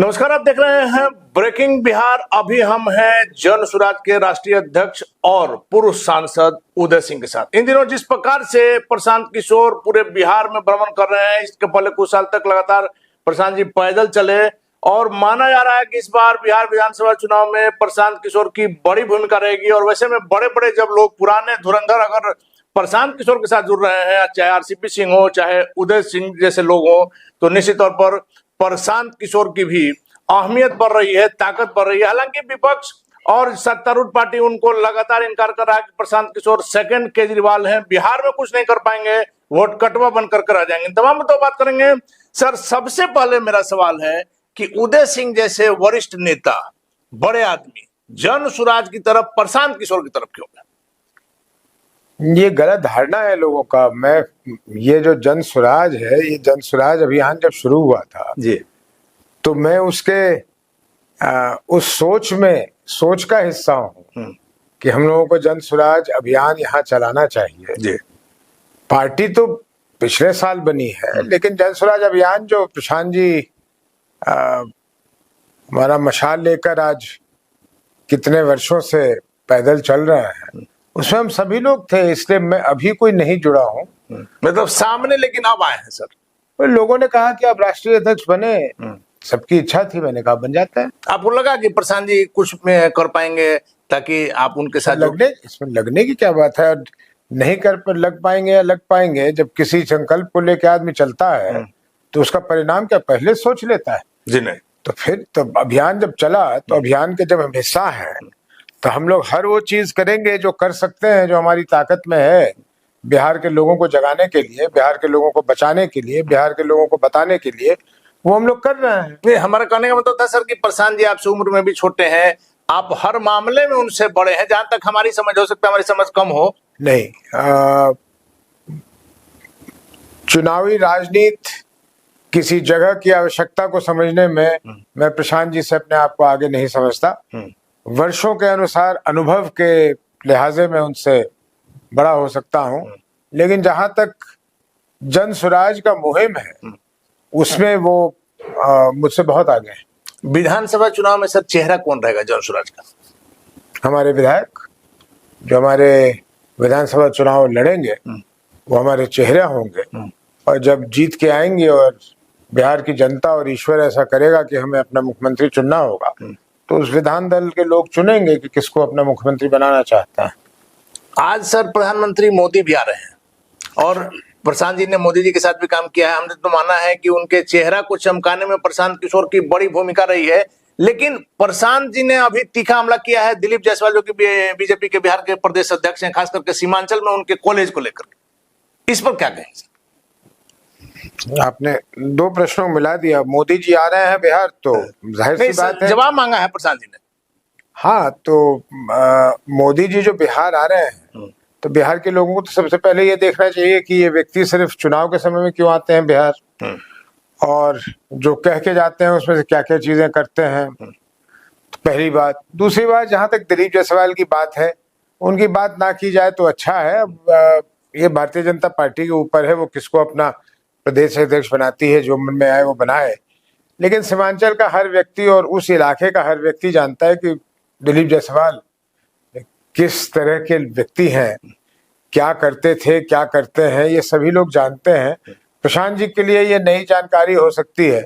नमस्कार, आप देख रहे हैं ब्रेकिंग बिहार। अभी हम हैं जन सुराज के राष्ट्रीय अध्यक्ष और पूर्व सांसद उदय सिंह के साथ। इन दिनों जिस प्रकार से प्रशांत किशोर पूरे बिहार में भ्रमण कर रहे हैं, इसके पहले कुछ साल तक लगातार प्रशांत जी पैदल चले और माना जा रहा है कि इस बार बिहार विधानसभा चुनाव में प्रशांत किशोर की बड़ी भूमिका रहेगी। और वैसे में बड़े बड़े जब लोग पुराने धुरंधर अगर प्रशांत किशोर के साथ जुड़ रहे हैं, चाहे आरसीपी सिंह हो चाहे उदय सिंह जैसे लोग हो, तो निश्चित तौर पर प्रशांत किशोर की भी अहमियत बढ़ रही है, ताकत बढ़ रही है। हालांकि विपक्ष और सत्तारूढ़ पार्टी उनको लगातार इनकार कर रहा है कि प्रशांत किशोर सेकंड केजरीवाल हैं, बिहार में कुछ नहीं कर पाएंगे, वोट कटवा बनकर कर आ जाएंगे। तमाम तो बात करेंगे। सर, सबसे पहले मेरा सवाल है कि उदय सिंह जैसे वरिष्ठ नेता, बड़े आदमी जन सुराज की तरफ प्रशांत किशोर की तरफ क्यों गए? ये गलत धारणा है लोगों का। ये जो जन सुराज है, ये जन सुराज अभियान जब शुरू हुआ था जी, तो मैं उसके उस सोच का हिस्सा हूँ कि हम लोगों को जन सुराज अभियान यहाँ चलाना चाहिए। जी, पार्टी तो पिछले साल बनी है, लेकिन जन सुराज अभियान जो प्रशांत जी हमारा मशाल लेकर आज कितने वर्षों से पैदल चल रहे हैं, उसमें हम सभी लोग थे। इसलिए मैं अभी कोई नहीं जुड़ा हूँ, मतलब सामने, लेकिन अब आए हैं सर। लोगों ने कहा कि आप राष्ट्रीय अध्यक्ष बने, सबकी इच्छा थी, मैंने कहा बन जाता है। आपको लगा कि प्रशांत जी कुछ में कर पाएंगे ताकि आप उनके साथ इसमें लगने की क्या बात है? नहीं कर पर लग पाएंगे या लग पाएंगे, जब किसी संकल्प को लेकर आदमी चलता है तो उसका परिणाम क्या पहले सोच लेता है? जी नहीं। तो फिर तो अभियान जब चला तो अभियान के जब हम हिस्सा है तो हम लोग हर वो चीज करेंगे जो कर सकते हैं, जो हमारी ताकत में है, बिहार के लोगों को जगाने के लिए, बिहार के लोगों को बचाने के लिए, बिहार के लोगों को बताने के लिए, वो हम लोग कर रहे हैं। हमारा कहने का मतलब था सर कि प्रशांत जी आपसे उम्र में भी छोटे हैं, आप हर मामले में उनसे बड़े हैं। जहां तक हमारी समझ, हो सकता है हमारी समझ कम हो। नहीं, चुनावी राजनीति किसी जगह की आवश्यकता को समझने में मैं प्रशांत जी से अपने आप को आगे नहीं समझता। वर्षों के अनुसार अनुभव के लिहाजे में उनसे बड़ा हो सकता हूं, लेकिन जहां तक जन सुराज का मुहिम है उसमें वो मुझसे बहुत आगे हैं। विधानसभा चुनाव में सर चेहरा कौन रहेगा जन सुराज का? हमारे विधायक जो हमारे विधानसभा चुनाव लड़ेंगे वो हमारे चेहरे होंगे, और जब जीत के आएंगे और बिहार की जनता और ईश्वर ऐसा करेगा कि हमें अपना मुख्यमंत्री चुनना होगा, तो उस विधान दल के लोग चुनेंगे कि किसको अपना मुख्यमंत्री बनाना चाहता है। आज सर प्रधानमंत्री मोदी भी आ रहे हैं और प्रशांत जी ने मोदी जी के साथ भी काम किया है। हमने तो माना है कि उनके चेहरा को चमकाने में प्रशांत किशोर की बड़ी भूमिका रही है। लेकिन प्रशांत जी ने अभी तीखा हमला किया है दिलीप जायसवाल, जो कि बीजेपी के बिहार के प्रदेश अध्यक्ष हैं, खास करके सीमांचल में उनके कॉलेज को लेकर। इस पर क्या कहें? आपने दो प्रश्नों को मिला दिया। मोदी जी आ रहे हैं बिहार, तो जाहिर सी बात है, जवाब मांगा है प्रशांत जी ने। हाँ, तो मोदी जी जो बिहार आ रहे हैं तो बिहार के लोगों को तो सबसे पहले ये देखना चाहिए कि ये व्यक्ति सिर्फ चुनाव के समय में क्यों आते हैं बिहार, और जो कह के जाते हैं उसमें से क्या क्या चीजें करते हैं। तो पहली बात। दूसरी बात, जहां तक दिलीप जायसवाल की बात है, उनकी बात ना की जाए तो अच्छा है। ये भारतीय जनता पार्टी के ऊपर है, वो किसको अपना प्रदेश अध्यक्ष बनाती है, जो मन में आए वो बनाए। लेकिन सीमांचल का हर व्यक्ति और उस इलाके का हर व्यक्ति जानता है कि दिलीप जायसवाल किस तरह के व्यक्ति हैं, क्या करते थे, क्या करते हैं, ये सभी लोग जानते हैं। प्रशांत जी के लिए ये नई जानकारी हो सकती है,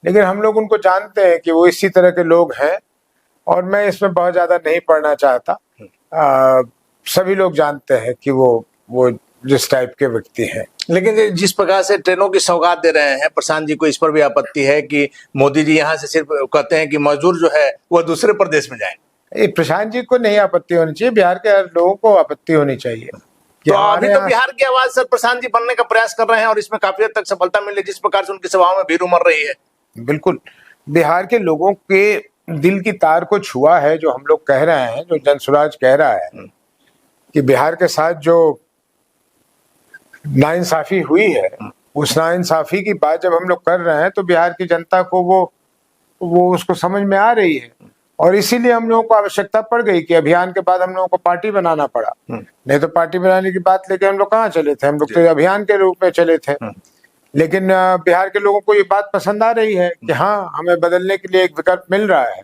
लेकिन हम लोग उनको जानते हैं कि वो इसी तरह के लोग हैं, और मैं इसमें बहुत ज्यादा नहीं पढ़ना चाहता। सभी लोग जानते हैं कि वो जिस टाइप के व्यक्ति हैं। लेकिन जिस प्रकार से ट्रेनों की सौगात दे रहे हैं प्रशांत जी को, इस पर भी आपत्ति है कि मोदी जी यहाँ से सिर्फ कहते हैं कि मजदूर जो है वह दूसरे प्रदेश में जाए। प्रशांत जी को नहीं आपत्ति होनी चाहिए, बिहार के हर लोगों को आपत्ति होनी चाहिए। तो अभी तो बिहार की आवाज सर प्रशांत जी बनने का प्रयास कर रहे हैं और इसमें काफी हद तक सफलता मिल रही है, जिस प्रकार से उनकी सभाओं में भीड़ उमड़ रही है। बिल्कुल, बिहार के लोगों के दिल की तार को छुआ है जो हम लोग कह रहे हैं, जो जन सुराज कह रहा है कि बिहार के साथ जो नाइंसाफी हुई है, उस नाइंसाफी की बात जब हम लोग कर रहे हैं तो बिहार की जनता को वो उसको समझ में आ रही है, और इसीलिए हम लोगों को आवश्यकता पड़ गई कि अभियान के बाद हम लोगों को पार्टी बनाना पड़ा। नहीं तो पार्टी बनाने की बात लेके हम लोग कहाँ चले थे? हम लोग तो अभियान के रूप में चले थे। लेकिन बिहार के लोगों को ये बात पसंद आ रही है कि हाँ, हमें बदलने के लिए एक विकल्प मिल रहा है,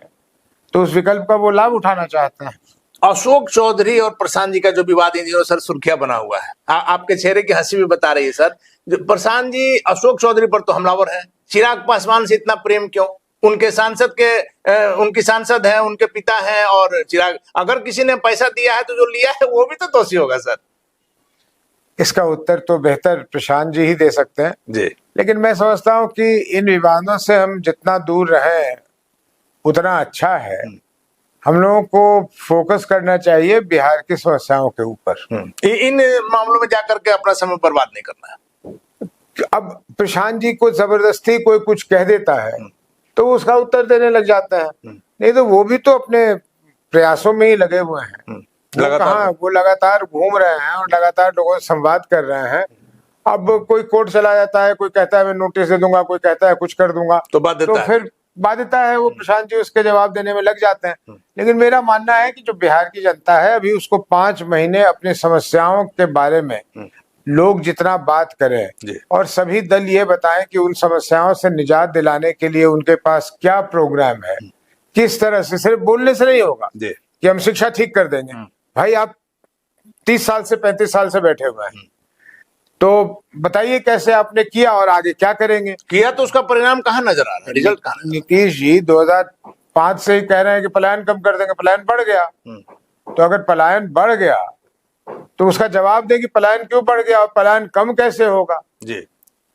तो उस विकल्प का वो लाभ उठाना चाहते हैं। अशोक चौधरी और प्रशांत जी का जो विवाद इन दिनों सर सुर्खियां बना हुआ है, आपके चेहरे की हंसी भी बता रही है सर। प्रशांत जी अशोक चौधरी पर तो हमलावर है, चिराग पासवान से इतना प्रेम क्यों? उनके सांसद के उनकी सांसद है, उनके पिता हैं, और चिराग अगर किसी ने पैसा दिया है तो जो लिया है वो भी तो दोषी होगा सर। इसका उत्तर तो बेहतर प्रशांत जी ही दे सकते हैं जी। लेकिन मैं समझता हूँ कि इन विवादों से हम जितना दूर रहें उतना अच्छा है। हम लोगों को फोकस करना चाहिए बिहार की समस्याओं के ऊपर। इन मामलों में जाकर के अपना समय बर्बाद नहीं करना है। अब प्रशांत जी को जबरदस्ती कोई कुछ कह देता है तो उसका उत्तर देने लग जाता है, नहीं तो वो भी तो अपने प्रयासों में ही लगे हुए हैं। वो लगातार घूम रहे हैं और लगातार लोगों से संवाद कर रहे हैं। अब कोई कोर्ट चला जाता है, कोई कहता है मैं नोटिस दे दूंगा, कोई कहता है कुछ कर दूंगा, तो फिर बाध्यता है वो प्रशांत जी उसके जवाब देने में लग जाते हैं। लेकिन मेरा मानना है कि जो बिहार की जनता है अभी उसको 5 महीने अपनी समस्याओं के बारे में लोग जितना बात करें और सभी दल ये बताएं कि उन समस्याओं से निजात दिलाने के लिए उनके पास क्या प्रोग्राम है, किस तरह से, सिर्फ बोलने से नहीं होगा कि हम शिक्षा ठीक कर देंगे। भाई आप 30 साल से 35 साल से बैठे हुए हैं, तो बताइए कैसे आपने किया और आगे क्या करेंगे? किया तो उसका परिणाम कहाँ नजर आ रहा है, रिजल्ट कहाँ? नीतीश जी 2005 से ही कह रहे हैं कि पलायन कम कर देंगे, पलायन बढ़ गया। तो अगर पलायन बढ़ गया तो उसका जवाब दें कि पलायन क्यों बढ़ गया और पलायन कम कैसे होगा जी।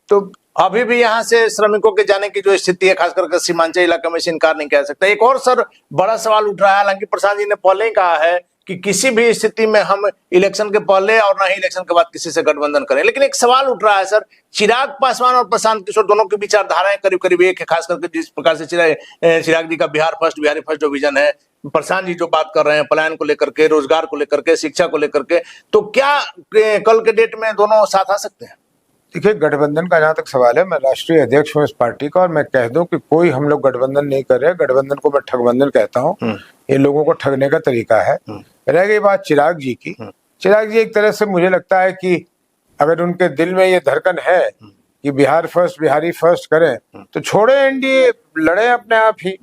तो अभी भी यहाँ से श्रमिकों के जाने की जो स्थिति है, खास करके सीमांचल इलाके में, से इनकार नहीं किया सकता। एक और सर बड़ा सवाल उठ रहा है, हालांकि प्रसाद जी ने पहले ही कहा है कि किसी भी स्थिति में हम इलेक्शन के पहले और ना ही इलेक्शन के बाद किसी से गठबंधन करें, लेकिन एक सवाल उठ रहा है सर, चिराग पासवान और प्रशांत किशोर दोनों की विचारधाराएं करीब करीब एक है, खास करके जिस प्रकार से चिराग जी का बिहारी फर्स्ट जो विजन है, प्रशांत जी जो बात कर रहे हैं पलायन को लेकर के, रोजगार को लेकर के, शिक्षा को लेकर के, तो क्या कल के डेट में दोनों साथ आ सकते हैं? देखिए, गठबंधन का जहां तक सवाल है, मैं राष्ट्रीय अध्यक्ष हूं इस पार्टी का और मैं कह दूं कि कोई हम लोग गठबंधन नहीं कर रहे। गठबंधन को मैं ठगबंधन कहता हूं, ये लोगों को ठगने का तरीका है। रह गई बात चिराग जी की, चिराग जी एक तरह से मुझे लगता है कि अगर उनके दिल में ये धड़कन है कि बिहार फर्स्ट, बिहारी फर्स्ट करें, तो छोड़े एनडीए, लड़े अपने आप ही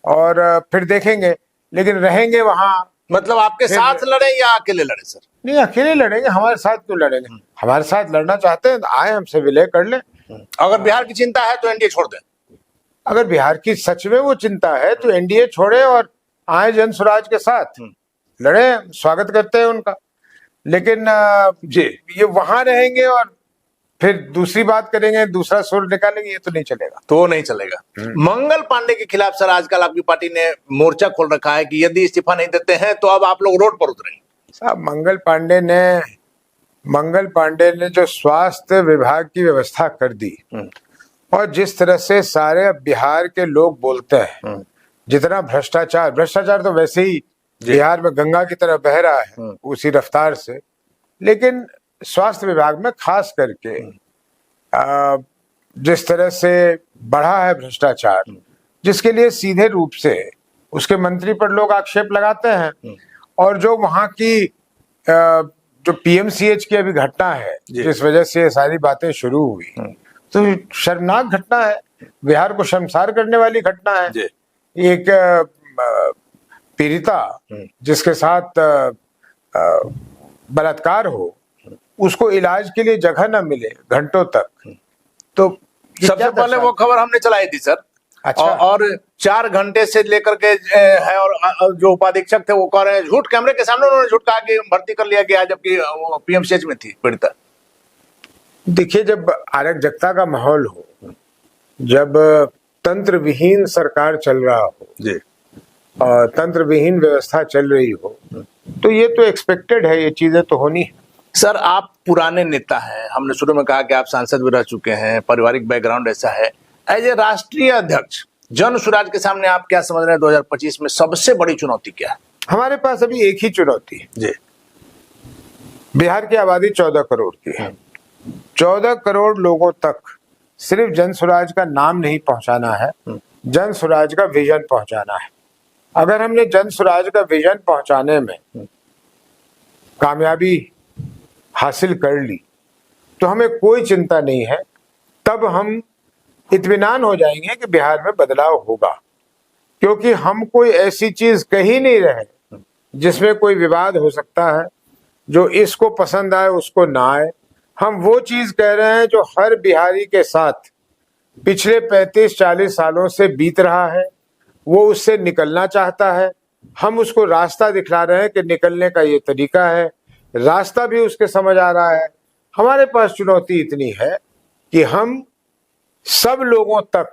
और फिर देखेंगे। लेकिन रहेंगे वहां, मतलब आपके साथ लड़े या अकेले लड़े सर? नहीं, अकेले लड़ेंगे, हमारे साथ क्यों लड़ेंगे? हमारे साथ लड़ना चाहते हैं तो आए, हमसे विलय कर लें। अगर बिहार की चिंता है तो एनडीए छोड़ दें। अगर बिहार की सच में वो चिंता है तो एनडीए छोड़े और आए जन स्वराज के साथ लड़े, स्वागत करते हैं उनका। लेकिन जी, ये वहां रहेंगे और फिर दूसरी बात करेंगे, दूसरा सुर निकालेंगे, ये तो नहीं चलेगा। तो नहीं चलेगा। मंगल पांडे के खिलाफ सर आजकल आपकी पार्टी ने मोर्चा खोल रखा है कि यदि इस्तीफा नहीं देते हैं तो अब आप लोग रोड पर उतरेंगे। साहब, मंगल पांडे ने जो स्वास्थ्य विभाग की व्यवस्था कर दी और जिस तरह से सारे बिहार के लोग बोलते हैं, जितना भ्रष्टाचार तो वैसे ही बिहार में गंगा की तरह बह रहा है उसी रफ्तार से, लेकिन स्वास्थ्य विभाग में खास करके जिस तरह से बढ़ा है भ्रष्टाचार, जिसके लिए सीधे रूप से उसके मंत्री पर लोग आक्षेप लगाते हैं। और जो वहां की जो पीएमसीएच की अभी घटना है, जिस वजह से ये सारी बातें शुरू हुई, तो शर्मनाक घटना है, बिहार को शर्मसार करने वाली घटना है। एक पीड़िता जिसके साथ बलात्कार हो, उसको इलाज के लिए जगह न मिले घंटों तक, तो सबसे पहले वो खबर हमने चलाई थी सर। अच्छा। और 4 घंटे से लेकर के है, और जो उपाधीक्षक थे वो कह रहे हैं, झूठ कैमरे के सामने उन्होंने झूठ कहा कि भर्ती कर लिया गया, जबकि वो पीएमसीएच में थी पीड़िता। देखिए, जब अराजकता का माहौल हो, जब तंत्र विहीन सरकार चल रहा हो जी, और तंत्र विहीन व्यवस्था चल रही हो, तो ये तो एक्सपेक्टेड है, ये चीजें तो होनी है। सर आप पुराने नेता हैं, हमने शुरू में कहा कि आप सांसद भी रह चुके हैं, पारिवारिक बैकग्राउंड ऐसा है। एज ए राष्ट्रीय अध्यक्ष जन स्वराज के सामने आप क्या समझ रहे हैं? 2025 में सबसे बड़ी चुनौती क्या है? हमारे पास अभी एक ही चुनौती है जी। बिहार की आबादी 14 करोड़ की है। 14 करोड़ लोगों तक सिर्फ जन स्वराज का नाम नहीं पहुंचाना है, जन स्वराज का विजन पहुंचाना है। अगर हमने जन स्वराज का विजन पहुंचाने में कामयाबी हासिल कर ली तो हमें कोई चिंता नहीं है तब हम इत्मीनान हो जाएंगे कि बिहार में बदलाव होगा, क्योंकि हम कोई ऐसी चीज कह ही नहीं रहे जिसमें कोई विवाद हो सकता है, जो इसको पसंद आए उसको ना आए। हम वो चीज कह रहे हैं जो हर बिहारी के साथ पिछले 35-40 सालों से बीत रहा है, वो उससे निकलना चाहता है। हम उसको रास्ता दिखला रहे हैं कि निकलने का ये तरीका है, रास्ता भी उसके समझ आ रहा है। हमारे पास चुनौती इतनी है कि हम सब लोगों तक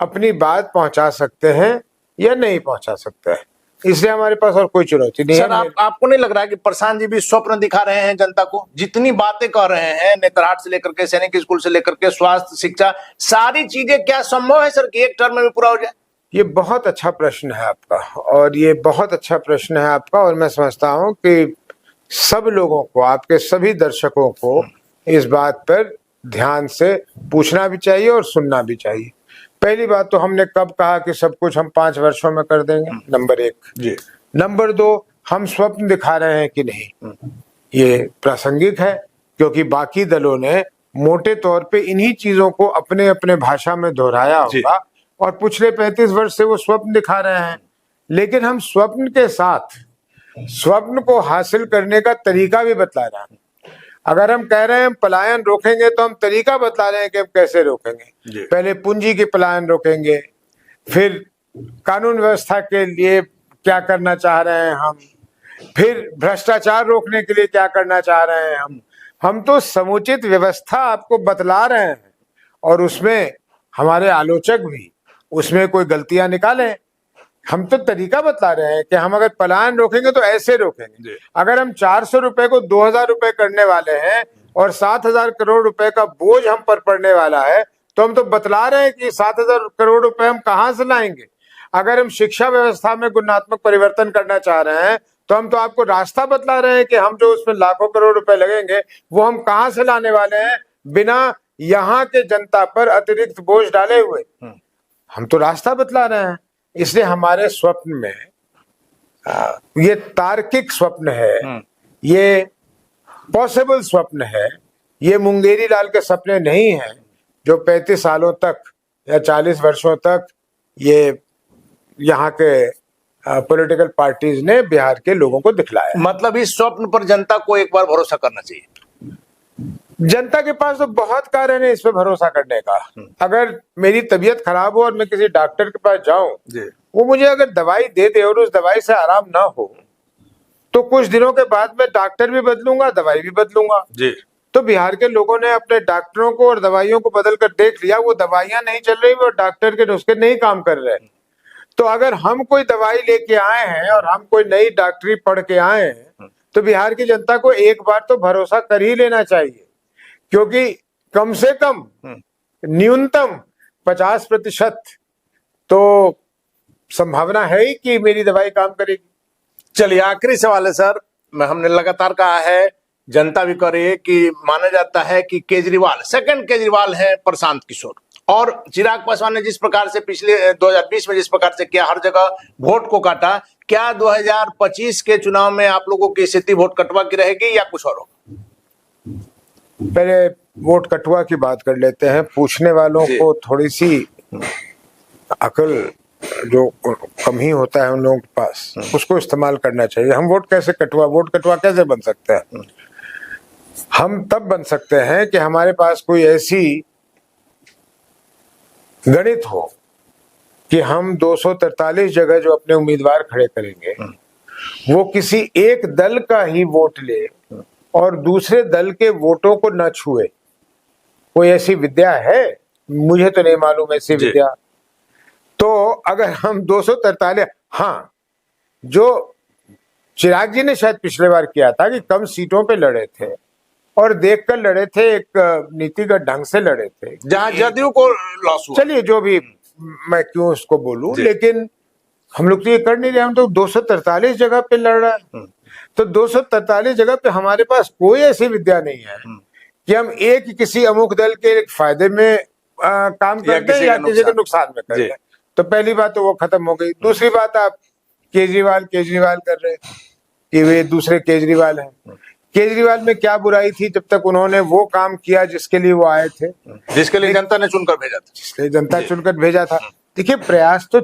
अपनी बात पहुंचा सकते हैं या नहीं पहुंचा सकते हैं, इसलिए हमारे पास और कोई चुनौती नहीं सर, है। आपको नहीं लग रहा है कि प्रशांत जी भी स्वप्न दिखा रहे हैं जनता को? जितनी बातें कर रहे हैं, नेतरहाट से लेकर के सैनिक स्कूल से लेकर के स्वास्थ्य, शिक्षा, सारी चीजें क्या संभव है सर कि एक टर्म में पूरा हो जाए? ये बहुत अच्छा प्रश्न है आपका, और ये बहुत अच्छा प्रश्न है आपका, और मैं समझता हूं कि सब लोगों को, आपके सभी दर्शकों को इस बात पर ध्यान से पूछना भी चाहिए और सुनना भी चाहिए। पहली बात तो हमने कब कहा कि सब कुछ हम 5 वर्षों में कर देंगे, नंबर 1 जी। नंबर 2, हम स्वप्न दिखा रहे हैं कि नहीं, ये प्रासंगिक है, क्योंकि बाकी दलों ने मोटे तौर पे इन्हीं चीजों को अपने अपने भाषा में दोहराया होगा और पिछले 35 वर्ष से वो स्वप्न दिखा रहे हैं। लेकिन हम स्वप्न के साथ स्वप्न को हासिल करने का तरीका भी बतला रहे हैं। अगर हम कह रहे हैं हम पलायन रोकेंगे, तो हम तरीका बतला रहे हैं कि हम कैसे रोकेंगे। पहले पूंजी की पलायन रोकेंगे, फिर कानून व्यवस्था के लिए क्या करना चाह रहे हैं हम, फिर भ्रष्टाचार रोकने के लिए क्या करना चाह रहे हैं हम तो समुचित व्यवस्था आपको बतला रहे हैं, और उसमें हमारे आलोचक भी उसमें कोई गलतियां निकालें। हम तो तरीका बतला रहे हैं कि हम अगर पलायन रोकेंगे तो ऐसे रोकेंगे। अगर हम 400 रुपए को 2000 रुपए करने वाले हैं और 7000 करोड़ रुपए का बोझ हम पर पड़ने वाला है, तो हम तो बतला रहे हैं कि 7000 करोड़ रुपए हम कहां से लाएंगे। अगर हम शिक्षा व्यवस्था में गुणात्मक परिवर्तन करना चाह रहे हैं, तो हम तो आपको रास्ता बतला रहे हैं कि हम जो उसमें लाखों करोड़ रुपए लगेंगे वो हम कहां से लाने वाले हैं, बिना यहाँ के जनता पर अतिरिक्त बोझ डाले हुए। हम तो रास्ता बतला रहे हैं। इसलिए हमारे स्वप्न में ये तार्किक स्वप्न है, ये पॉसिबल स्वप्न है, ये मुंगेरी लाल के सपने नहीं हैं जो 35 सालों तक या 40 वर्षों तक ये यहाँ के पॉलिटिकल पार्टीज ने बिहार के लोगों को दिखलाया। मतलब इस स्वप्न पर जनता को एक बार भरोसा करना चाहिए। जनता के पास तो बहुत कारण है इस पे भरोसा करने का। अगर मेरी तबीयत खराब हो और मैं किसी डॉक्टर के पास जाऊं, वो मुझे अगर दवाई दे दे और उस दवाई से आराम ना हो, तो कुछ दिनों के बाद मैं डॉक्टर भी बदलूंगा, दवाई भी बदलूंगा जी। तो बिहार के लोगों ने अपने डॉक्टरों को और दवाइयों को बदल कर देख लिया, वो दवाइयां नहीं चल रही, वो डॉक्टर के नुस्खे नहीं काम कर रहे। तो अगर हम कोई दवाई लेके आए हैं और हम कोई नई डॉक्टरी पढ़ के आए हैं, तो बिहार की जनता को एक बार तो भरोसा कर ही लेना चाहिए, क्योंकि कम से कम न्यूनतम 50% तो संभावना है ही कि मेरी दवाई काम करेगी। चलिए, आखिरी सवाल है सर, हमने लगातार कहा है, जनता भी कह रही है कि माना जाता है कि केजरीवाल सेकंड केजरीवाल है प्रशांत किशोर, और चिराग पासवान ने जिस प्रकार से पिछले 2020 में जिस प्रकार से किया, हर जगह वोट को काटा, क्या 2025 के चुनाव में आप लोगों की स्थिति वोट कटवा की रहेगी या कुछ और होगा? पहले वोट कटवा की बात कर लेते हैं। पूछने वालों को थोड़ी सी अकल जो कम ही होता है उन लोगों के पास, उसको इस्तेमाल करना चाहिए। हम वोट कटवा कैसे बन सकते हैं? हम तब बन सकते हैं कि हमारे पास कोई ऐसी गणित हो कि हम 243 जगह जो अपने उम्मीदवार खड़े करेंगे, वो किसी एक दल का ही वोट ले और दूसरे दल के वोटों को न छुए। कोई ऐसी विद्या है? मुझे तो नहीं मालूम ऐसी विद्या। तो अगर हम 243, हाँ, जो चिराग जी ने शायद पिछले बार किया था कि कम सीटों पे लड़े थे और देखकर लड़े थे, एक नीतिगत ढंग से लड़े थे, जहां जदयू को लॉस हुआ। चलिए, जो भी, मैं क्यों उसको बोलूं, लेकिन हम लोग तो ये कर नहीं रहे। हम तो 243 जगह पे लड़ रहे हैं। तो 243 जगह पे हमारे पास कोई ऐसी विद्या नहीं है कि हम एक किसी अमुक दल के फायदे में काम करते हैं या किसी के नुकसान में करते हैं। तो पहली बात तो वो खत्म हो गई। दूसरी बात, आप केजरीवाल कर रहे हैं कि वे दूसरे केजरीवाल हैं। केजरीवाल में क्या बुराई थी जब तक उन्होंने वो काम किया जिसके लिए वो आए थे, जिसके लिए जनता ने चुनकर भेजा था। जिसके जनता चुनकर भेजा था। देखिए, प्रयास तो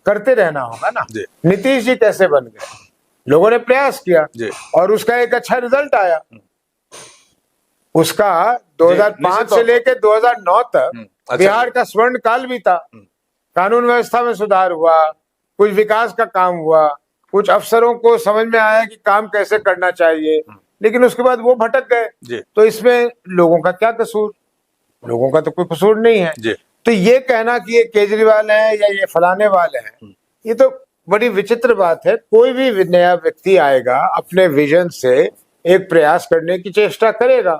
करते रहना होगा ना। जी। नीतीश जी कैसे बन गए? लोगों ने प्रयास किया जी। और उसका एक अच्छा रिजल्ट आया। उसका 2005 से लेकर 2009 तक अच्छा। बिहार का स्वर्ण काल भी था। कानून व्यवस्था में सुधार हुआ, कुछ विकास का काम हुआ, कुछ अफसरों को समझ में आया कि काम कैसे करना चाहिए, लेकिन उसके बाद वो भटक गए। तो इसमें लोगों का क्या कसूर? लोगों का तो कोई कसूर नहीं है। तो ये कहना कि ये केजरीवाल है या ये फलाने वाले हैं, ये तो बड़ी विचित्र बात है। कोई भी नया व्यक्ति आएगा, अपने विजन से एक प्रयास करने की चेष्टा करेगा।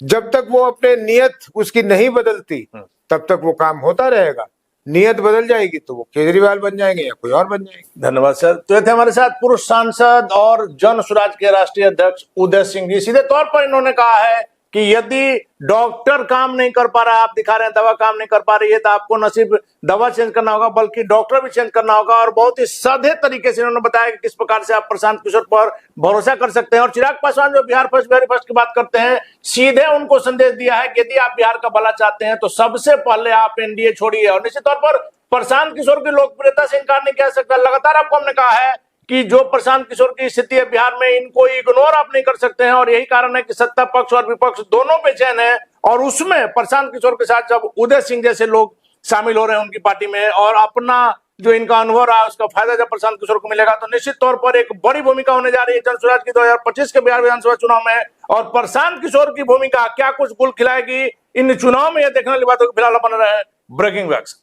जब तक वो अपने नियत उसकी नहीं बदलती, तब तक वो काम होता रहेगा। नियत बदल जाएगी तो वो केजरीवाल बन जाएंगे या कोई और बन जाएंगे। धन्यवाद सर। तो ये थे हमारे साथ पूर्व सांसद और जन स्वराज के राष्ट्रीय अध्यक्ष उदय सिंह जी। सीधे तौर पर इन्होंने कहा है कि यदि डॉक्टर काम नहीं कर पा रहा है, आप दिखा रहे हैं दवा काम नहीं कर पा रही है, तो आपको न सिर्फ दवा चेंज करना होगा बल्कि डॉक्टर भी चेंज करना होगा। और बहुत ही सादे तरीके से इन्होंने बताया कि किस प्रकार से आप प्रशांत किशोर पर भरोसा कर सकते हैं। और चिराग पासवान जो बिहार फर्स्ट बिहारी फर्स्ट की बात करते हैं, सीधे उनको संदेश दिया है कि यदि आप बिहार का भला चाहते हैं तो सबसे पहले आप एनडीए छोड़िए। और निश्चित तौर पर प्रशांत किशोर की लोकप्रियता से इनकार नहीं किया जा सकता। लगातार आपको हमने कहा है कि जो प्रशांत किशोर की स्थिति है बिहार में, इनको इग्नोर आप नहीं कर सकते हैं। और यही कारण है कि सत्ता पक्ष और विपक्ष दोनों बेचैन है। और उसमें प्रशांत किशोर के साथ जब उदय सिंह जैसे लोग शामिल हो रहे हैं उनकी पार्टी में, और अपना जो इनका अनुभव रहा है उसका फायदा जब प्रशांत किशोर को मिलेगा, तो निश्चित तौर पर एक बड़ी भूमिका होने जा रही है जन स्वराज की 2025 के बिहार विधानसभा चुनाव में। और प्रशांत किशोर की भूमिका क्या कुछ गुल खिलाएगी इन चुनाव में, यह देखने वाली बात होगी। फिलहाल बन रहे हैं ब्रेकिंग वैक्स।